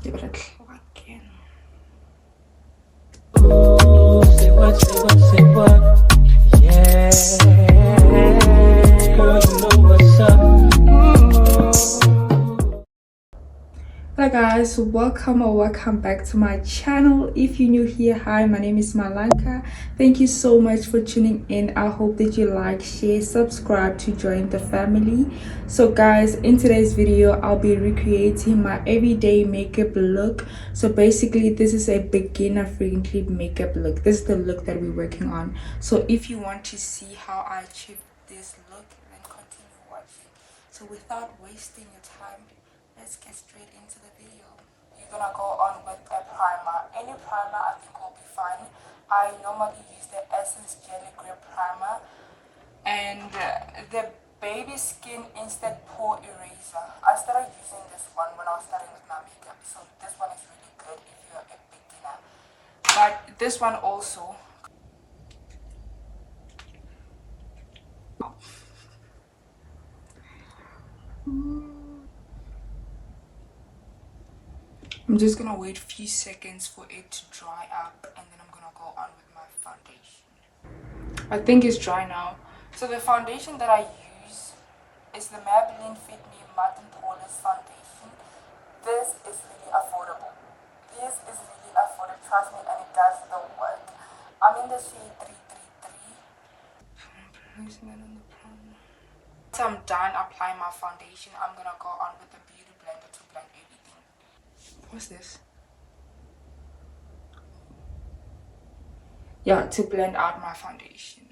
give it a clack in. Say what, say what, say what? Yeah, girl, you know what's up. Hello guys, welcome back to my channel. If you're new here, hi, my name is Malankha. Thank you so much for tuning in. I hope that you like, share, subscribe to join the family. So guys, in today's video I'll be recreating my everyday makeup look. So basically this is a beginner friendly makeup look. This is the look that we're working on. So if you want to see how I achieved this look, then continue watching. So without wasting your time, let's get straight into the video. You're gonna go on with a primer. Any primer I think will be fine. I normally use the Essence Jelly Grip Primer and the Baby Skin Instant Pore Eraser. I started using this one when I was starting with my makeup, so this one is really good if you're a beginner. But this one also. I'm just gonna wait a few seconds for it to dry up and then I'm gonna go on with my foundation. I think it's dry now. So the foundation that I use is the Maybelline Fit Me Matte and Poreless Foundation. This is really affordable. Trust me, and it does the work. I'm in the shade 333. So I'm done applying my foundation. I'm gonna go on with the beauty blender to blend everything. What's this? Yeah, to blend out my foundation.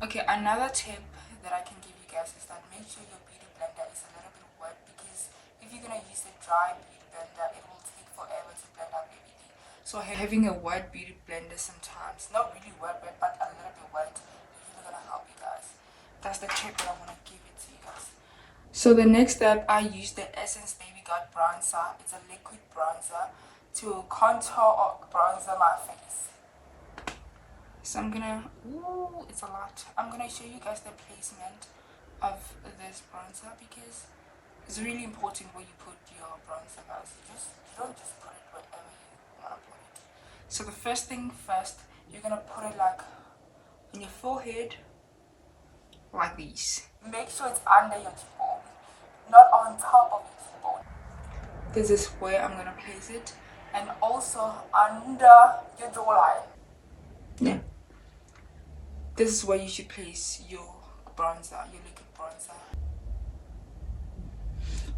Okay, another tip that I can give you guys is that make sure your beauty blender is a little bit wet, because if you're gonna use a dry beauty blender, it will take forever to blend out everything. So having a wet beauty blender sometimes, not really wet, but a little bit wet, is really gonna help you guys. That's the tip that I wanna give it to you guys. So the next step, I use the Essence Baby God bronzer. It's a liquid bronzer to contour or bronzer my face. So I'm gonna, ooh, it's a lot. I'm gonna show you guys the placement of this bronzer because it's really important where you put your bronzer, guys. You don't just put it wherever you wanna put it. So the first thing first, you're gonna put it like on your forehead, like this. Make sure it's under your cheekbone, not on top of your cheekbone. This is where I'm gonna place it, and also under your jawline. Yeah. This is where you should place your bronzer, your liquid bronzer.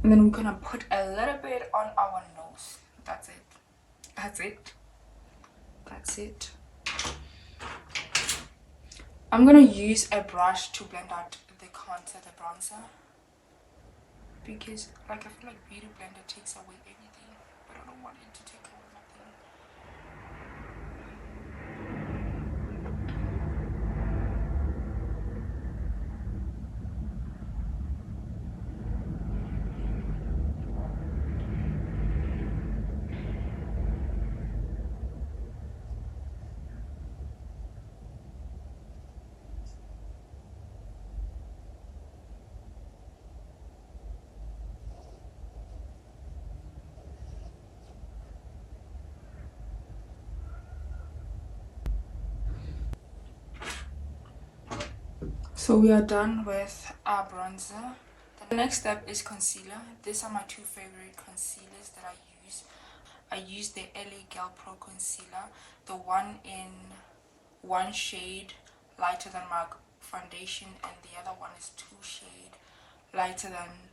And then we're gonna put a little bit on our nose. That's it. That's it. That's it. I'm gonna use a brush to blend out the contour, the bronzer. Because like I feel like beauty blender takes away everything, but I don't want it to take away nothing. So we are done with our bronzer. The next step is concealer. These are my two favorite concealers that I use. I use the LA Girl Pro Concealer, the one in one shade lighter than my foundation, and the other one is 2 shade lighter than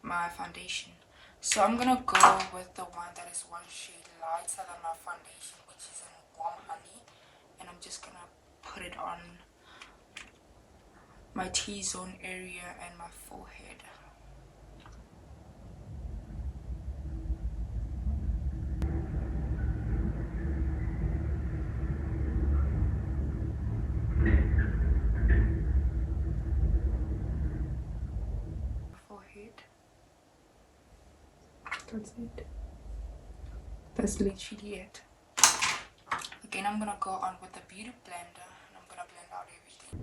my foundation. So I'm gonna go with the one that is 1 shade lighter than my foundation, which is in Warm Honey, and I'm just gonna put it on my T-zone area and my forehead. That's it. That's literally it. Again, I'm gonna go on with the beauty blender and I'm gonna blend out everything.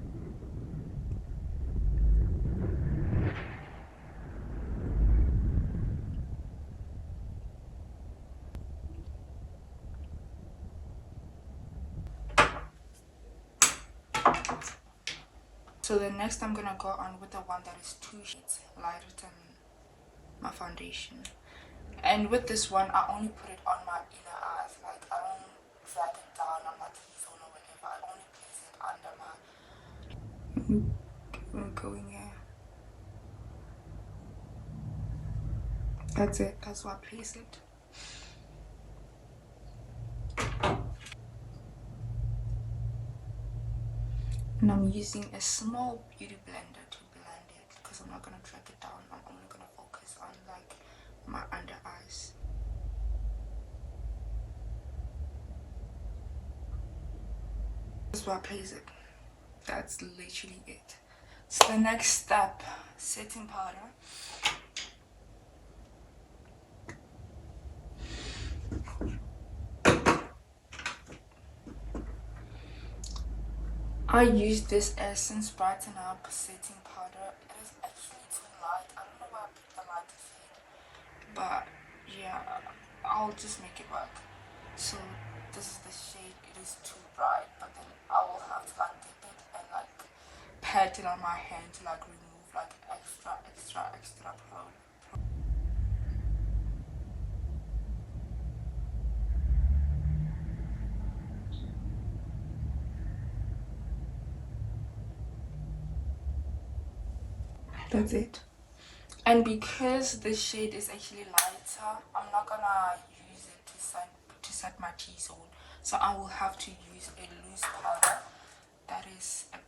So the next I'm gonna go on with the one that is 2 shades lighter than my foundation. And with this one, I only put it on my inner eyes. Like, I don't drag it down on my T-zone or whatever. I only place it under my... I'm going here. That's it. That's why I place it. And I'm using a small beauty blender to blend it because I'm not going to drag it down. I'm only going to focus on like my under eyes. That's why I place it. That's literally it. So the next step, setting powder. I use this Essence Brighten Up setting powder. It is actually too light. I don't know why I picked the lighter shade, but yeah, I'll just make it work. So this is the shade. It is too bright, but then I will have to like dip it and like pat it on my hand to like remove like extra product. That's it. And because this shade is actually lighter, I'm not gonna use it to set my T-zone. So I will have to use a loose powder that is a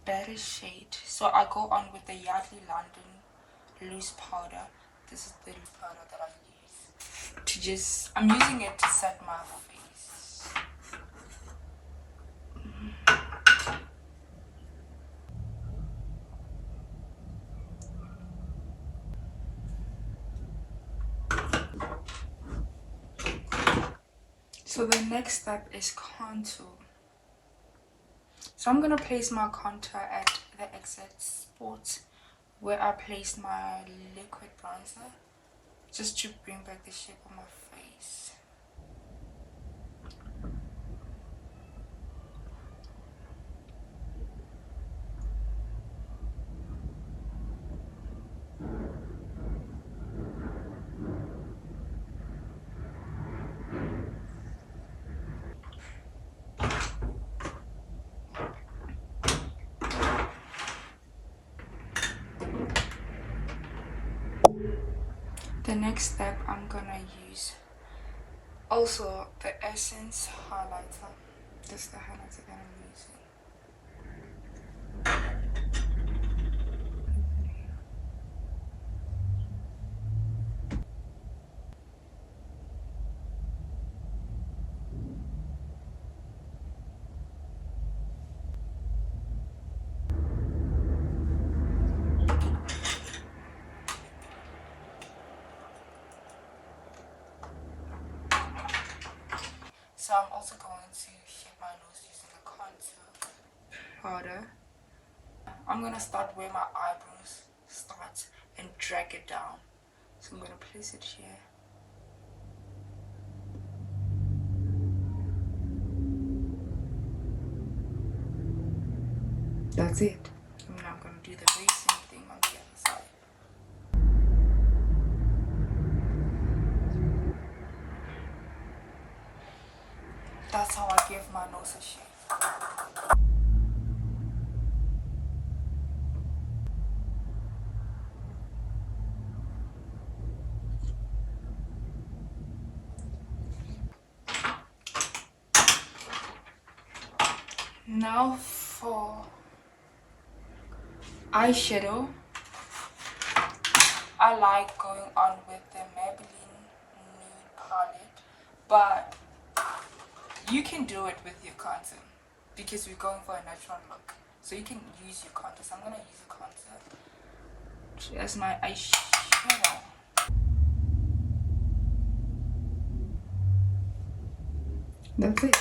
better shade. So I go on with the Yardley London loose powder. This is the loose powder that I use to just, I'm using it to set my face. So the next step is contour. So I'm gonna place my contour at the exact spot where I placed my liquid bronzer, just to bring back the shape of my face. The next step, I'm gonna use also the Essence highlighter. This is the highlighter that I'm using. So I'm also going to shape my nose using a contour powder. I'm gonna start where my eyebrows start and drag it down. So I'm gonna place it here. That's it. And now I'm gonna do the very same thing on the other side. That's how I give my nose a shape. Now for eyeshadow, I like going on with the Maybelline Nude palette, but you can do it with your contour because we're going for a natural look. So you can use your contour. So I'm gonna use a contour as my eyeshadow. That's it.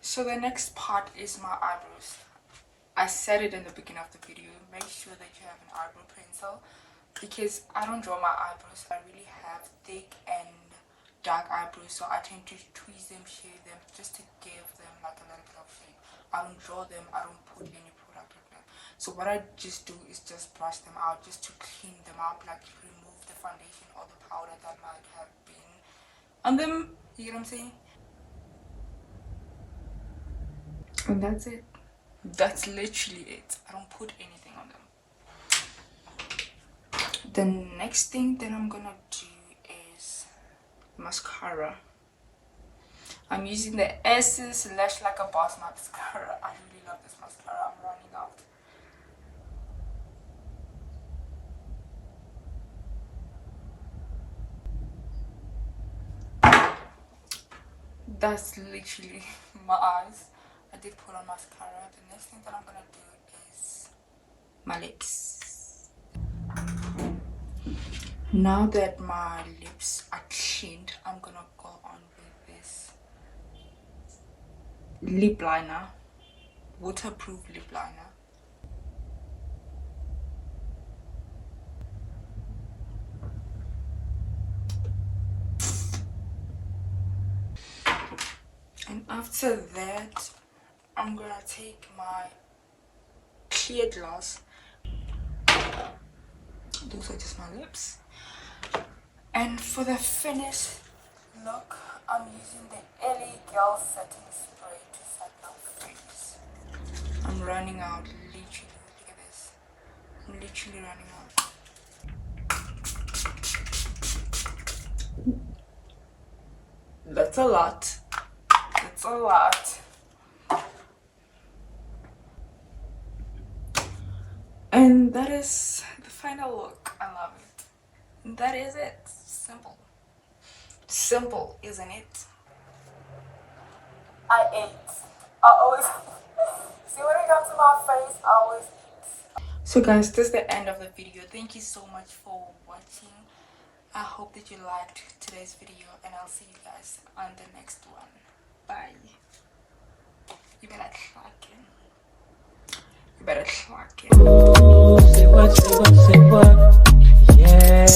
So the next part is my eyebrows. I said it in the beginning of the video, make sure that you have an eyebrow pencil, because I don't draw my eyebrows. I really have thick and dark eyebrows, so I tend to tweeze them, shade them, just to give them like a little bit of shape. I don't draw them, I don't put any product on them. So what I just do is just brush them out, just to clean them up, like remove the foundation or the powder that might have been on them. You get what I'm saying? And that's it. That's literally it. I don't put anything on them. The next thing that I'm gonna do is mascara. I'm using the Essence Lash Like a Boss mascara. I really love this mascara. I'm running out. That's literally my eyes. I did put on mascara. The next thing that I'm gonna do is my lips. Now that my lips are cleaned, I'm gonna go on with this lip liner, waterproof lip liner. And after that, I'm gonna take my clear gloss. Those are just my lips. And for the finished look, I'm using the LA Girl Setting Spray to set my face. I'm running out, literally. Look at this. I'm literally running out. That's a lot. That's a lot. And that is the final look. I love it. And that is it. Simple. Simple, isn't it? I ate. I always see when it comes to my face, I always eat. So guys, this is the end of the video. Thank you so much for watching. I hope that you liked today's video, and I'll see you guys on the next one. Bye. You better clock in. You better clock in. Say what, say what, say what. Yeah.